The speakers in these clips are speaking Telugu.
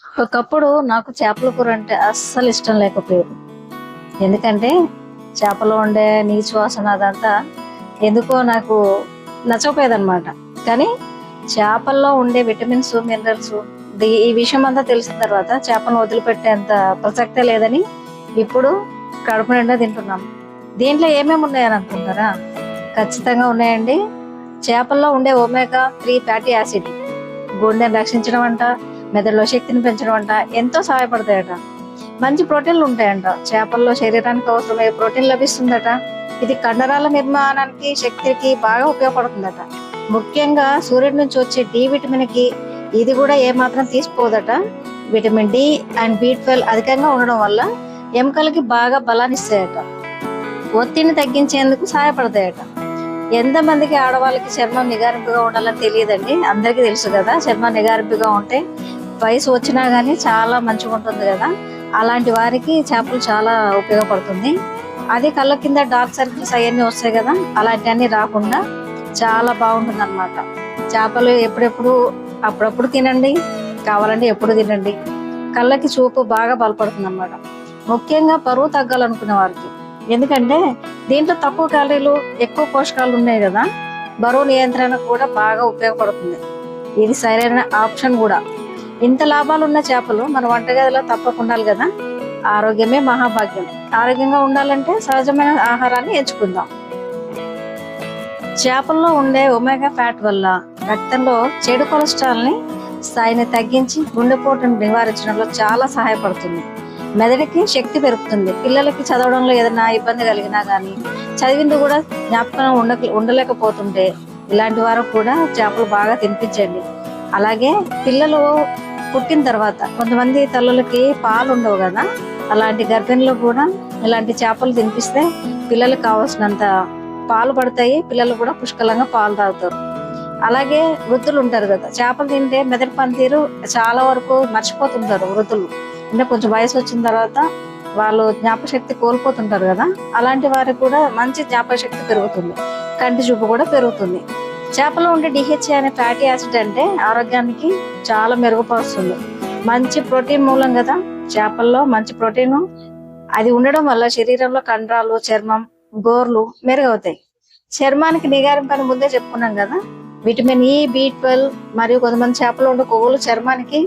ఒకప్పుడు నాకు చేపల కూర అంటే అస్సలు ఇష్టం లేకపోయేది. ఎందుకంటే చేపలో ఉండే నీచు వాసన అదంతా ఎందుకో నాకు నచ్చకపోయేదన్నమాట. కానీ చేపల్లో ఉండే విటమిన్స్, మినరల్స్ ఈ విషయం అంతా తెలిసిన తర్వాత చేపలను వదిలిపెట్టేంత ప్రసక్తే లేదని ఇప్పుడు కడుపు నిండా తింటున్నాం. దీంట్లో ఏమేమి ఉన్నాయని అనుకుంటారా? ఖచ్చితంగా ఉన్నాయండి. చేపల్లో ఉండే ఒమేగా 3 ఫ్యాటీ యాసిడ్ గుండెని రక్షించడం అంట, మెదడులో శక్తిని పెంచడం అంట, ఎంతో సహాయపడతాయట. మంచి ప్రోటీన్లు ఉంటాయంట చేపల్లో. శరీరానికి అవసరమయ్యే ప్రోటీన్ లభిస్తుందట. ఇది కండరాల నిర్మాణానికి, శక్తికి బాగా ఉపయోగపడుతుందట. ముఖ్యంగా సూర్యుడి నుంచి వచ్చే డి విటమిన్ కి ఇది కూడా ఏమాత్రం తీసుకోదట. విటమిన్ డి అండ్ బి12 అధికంగా ఉండడం వల్ల ఎముకలకి బాగా బలాన్ని ఇస్తాయట. ఒత్తిడిని తగ్గించేందుకు సహాయపడతాయట. ఎంతమందికి ఆడవాళ్ళకి చర్మం నిగారింపుగా ఉండాలని తెలియదండి. అందరికీ తెలుసు కదా, చర్మం నిగారింపుగా ఉంటే వయసు వచ్చినా గానీ చాలా మంచిగా ఉంటుంది కదా. అలాంటి వారికి చేపలు చాలా ఉపయోగపడుతుంది. అది కళ్ళ కింద డార్క్ సర్కిల్స్ అవన్నీ వస్తాయి కదా, అలాంటివన్నీ రాకుండా చాలా బాగుంటుంది అనమాట. చేపలు అప్పుడప్పుడు తినండి, కావాలంటే ఎప్పుడు తినండి. కళ్ళకి చూపు బాగా బలపడుతుంది అనమాట. ముఖ్యంగా బరువు తగ్గాలనుకునే వారికి. ఎందుకంటే దీంట్లో తక్కువ క్యాలరీలు, ఎక్కువ పోషకాలు ఉన్నాయి కదా. బరువు నియంత్రణకు కూడా బాగా ఉపయోగపడుతుంది. ఇది సరైన ఆప్షన్ కూడా. ఇంత లాభాలు ఉన్న చేపలు మన వంటగదిలో తప్పకుండా ఉండాలి కదా. ఆరోగ్యమే మహాభాగ్యం. ఆరోగ్యంగా ఉండాలంటే సహజమైన ఆహారాన్ని ఎంచుకుందాం. చేపల్లో ఉండే ఒమేగా ఫ్యాట్ వల్ల రక్తంలో చెడు కొలెస్ట్రాల్ స్థాయిని తగ్గించి గుండెపోటును నివారించడంలో చాలా సహాయపడుతుంది. మెదడుకి శక్తి పెరుగుతుంది. పిల్లలకి చదవడంలో ఏదైనా ఇబ్బంది కలిగినా కానీ, చదివింది కూడా జ్ఞాపకం ఉండలేకపోతుంటే ఇలాంటి వారు కూడా చేపలు బాగా తినిపించండి. అలాగే పిల్లలు పుట్టిన తర్వాత కొంతమంది తల్లులకి పాలు ఉండవు కదా, అలాంటి గర్భిణులు కూడా ఇలాంటి చేపలు తినిపిస్తే పిల్లలకు కావాల్సినంత పాలు పడతాయి. పిల్లలు కూడా పుష్కలంగా పాలు తాగుతారు. అలాగే వృద్ధులు ఉంటారు కదా, చేపలు తింటే మెదడు పనితీరు చాలా వరకు మర్చిపోతుంటారు వృద్ధులు. అంటే కొంచెం వయసు వచ్చిన తర్వాత వాళ్ళు జ్ఞాపశక్తి కోల్పోతుంటారు కదా, అలాంటి వారికి కూడా మంచి జ్ఞాపశక్తి పెరుగుతుంది. కంటి చూపు కూడా పెరుగుతుంది. చేపలో ఉండే డిహెచ్ఏ అనే ఫ్యాటీ యాసిడ్ అంటే ఆరోగ్యానికి చాలా మెరుగుపరుస్తుంది. మంచి ప్రోటీన్ మూలం కదా చేపల్లో. మంచి ప్రోటీన్ అది ఉండడం వల్ల శరీరంలో కండరాలు, చర్మం, గోర్లు మెరుగవుతాయి. చర్మానికి నిగారింపు అని ముందే చెప్పుకున్నాం కదా. విటమిన్ ఈ, బి12 మరియు కొంతమంది చేపలో ఉండే కొవ్వులు చర్మానికి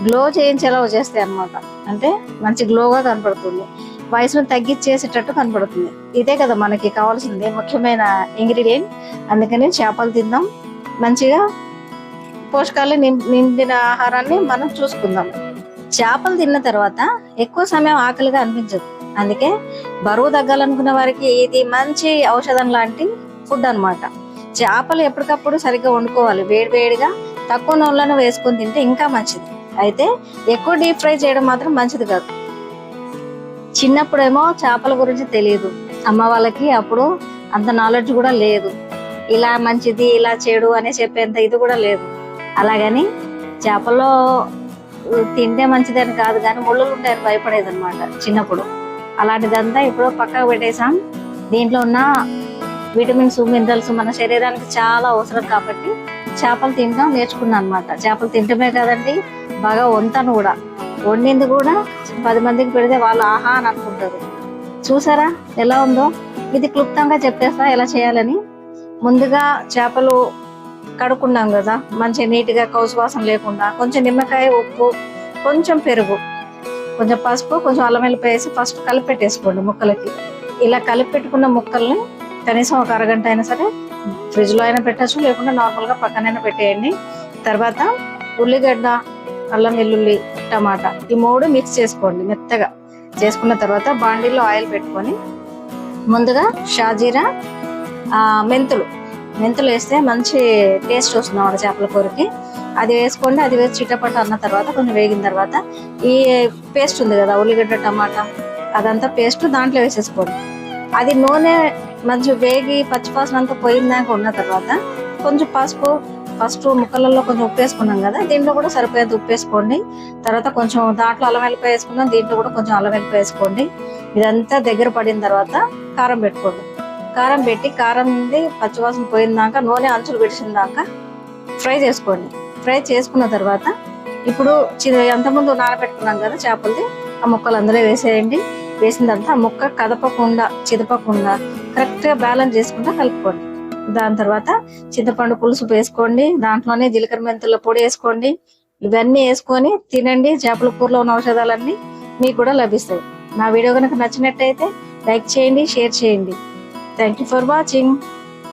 గ్లో చేయించేలా చేస్తాయి అన్నమాట. అంటే మంచి గ్లోగా కనపడుతుంది. వయసును తగ్గించేసేటట్టు కనపడుతుంది. ఇదే కదా మనకి కావాల్సింది, ముఖ్యమైన ఇంగ్రీడియంట్. అందుకని చేపలు తిందాం. మంచిగా పోషకాలు నిండిన ఆహారాన్ని మనం చూసుకుందాం. చేపలు తిన్న తర్వాత ఎక్కువ సమయం ఆకలిగా అనిపించదు. అందుకే బరువు తగ్గాలనుకున్న వారికి ఇది మంచి ఔషధం లాంటి ఫుడ్ అన్నమాట. చేపలు ఎప్పటికప్పుడు సరిగ్గా వండుకోవాలి. వేడివేడిగా తక్కువ నూనెలను వేసుకొని తింటే ఇంకా మంచిది. అయితే ఎక్కువ డీప్ ఫ్రై చేయడం మాత్రం మంచిది కాదు. చిన్నప్పుడేమో చేపల గురించి తెలియదు అమ్మ వాళ్ళకి, అప్పుడు అంత నాలెడ్జ్ కూడా లేదు. ఇలా మంచిది, ఇలా చెడు అని చెప్పేంత ఇది కూడా లేదు. అలాగని చేపల్లో తింటే మంచిదని కాదు, కానీ ముళ్ళులు ఉంటాయని భయపడేది అనమాట చిన్నప్పుడు. అలాంటిదంతా ఇప్పుడు పక్కకు పెట్టేసాం. దీంట్లో ఉన్న విటమిన్స్, మినరల్స్ మన శరీరానికి చాలా అవసరం కాబట్టి చేపలు తినడం నేర్చుకున్నాను అనమాట. చేపలు తింటమే కదండి, బాగా వంటాను కూడా. వండింది కూడా 10 మందికి పెడితే వాళ్ళు ఆహా అని అనుకుంటారు. చూసారా ఎలా ఉందో? ఇది క్లుప్తంగా చెప్పేస్తా ఎలా చేయాలని. ముందుగా చేపలు కడుక్కున్నాం కదా, మంచి నీట్గా కౌసు వాసన లేకుండా కొంచెం నిమ్మకాయ, ఉప్పు, కొంచెం పెరుగు, కొంచెం పసుపు, కొంచెం అల్లం వెల్లిపాయ వేసి ఫస్ట్ కలిపి పెట్టేసుకోండి ముక్కలకి. ఇలా కలిపి పెట్టుకున్న ముక్కల్ని కనీసం ఒక అరగంట అయినా సరే ఫ్రిడ్జ్ లో అయినా పెట్టచ్చు, లేకుండా నార్మల్ గా పక్కనైనా పెట్టేయండి. తర్వాత ఉల్లిగడ్డ, అల్లం వెల్లుల్లి, టమాటా ఈ 3 మిక్స్ చేసుకోండి. మెత్తగా చేసుకున్న తర్వాత బాండీలో ఆయిల్ పెట్టుకొని ముందుగా షాజీరా, మెంతులు వేస్తే మంచి టేస్ట్ వస్తుంది అన్నమాట చేపల కూరకి. అది వేసుకోండి. అది వేసి చిట్టపట్ట అన్న తర్వాత కొంచెం వేగిన తర్వాత ఈ పేస్ట్ ఉంది కదా, ఉల్లిగడ్డ, టమాటా, అదంతా పేస్ట్ దాంట్లో వేసేసుకోండి. అది నూనె మంచి వేగి పచ్చివాసన అంతా పోయిందాక ఉన్న తర్వాత కొంచెం పసుపు, ఫస్ట్ ముక్కలలో కొంచెం ఉప్పు వేసుకున్నాం కదా, దీంట్లో కూడా సరిపోయేది ఉప్పు వేసుకోండి. తర్వాత కొంచెం దాంట్లో అల్లం వెల్లిపాయ వేసుకున్నాం, దీంట్లో కూడా కొంచెం అల్లం వెల్లిపాయ వేసుకోండి. ఇదంతా దగ్గర పడిన తర్వాత కారం పెట్టుకోండి. కారం పెట్టి కారం పచ్చివాసన పోయిన దాకా, నూనె అంచులు విడిచిన దాకా ఫ్రై చేసుకోండి. ఫ్రై చేసుకున్న తర్వాత ఇప్పుడు ఎంతమంది నానబెట్టుకున్నాం కదా చేపలది, ఆ ముక్కలు అందులో వేసేయండి. వేసిన తర్వాత ఆ ముక్క కదపకుండా చిదపకుండా కరెక్ట్ గా బ్యాలెన్స్ చేసుకుంటా కలుపుకోండి. దాని తర్వాత చింతపండు పులుసు వేసుకోండి, దాంట్లోనే జీలకర్ర మెంతుల పొడి వేసుకోండి. ఇవన్నీ వేసుకొని తినండి. చేపల కూరలో ఉన్న ఔషధాలన్నీ మీకు కూడా లభిస్తాయి. నా వీడియో కనుక నచ్చినట్టయితే లైక్ చేయండి, షేర్ చేయండి. Thank you for watching.